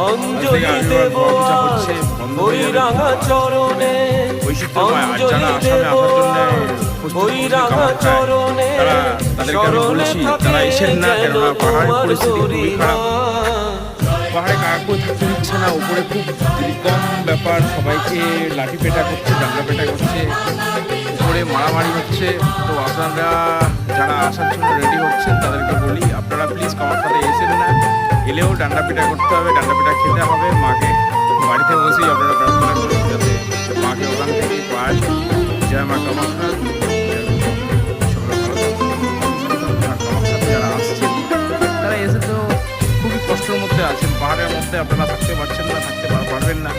অঞ্জলি দেব ওই রাঙা চরণে, অঞ্জলি দেব ওই রাঙা চরণে, স্মরণে থাকে যেন তোমার গরিমা। পাহাড়ে কাকুই থাকতে দিচ্ছে না, উপরে খুব কম ব্যাপার, সবাইকে লাঠি পেটা করছে, ডান্ডা পেটা করছে, উপরে মারামারি হচ্ছে। তো আপনারা যারা আসার জন্য রেডি হচ্ছেন তাদেরকে বলি, আপনারা প্লিজ কামাখ্যাতে এসেন না, এলেও ডান্ডা পেটা করতে হবে, ডান্ডা পেটা খেতে হবে। মাকে বাড়িতে বসেই আপনারা প্রার্থনা করুন যাতে মাকে ওখান থেকে পায়। জয় মা কামাখ্যা। কামাখ্যাতে যারা আসছেন তারা এসে তো খুবই কষ্টের মধ্যে আছেন, পাহাড়ের মধ্যে আপনারা থাকতে পারছেন না, থাকতে পারবেন না।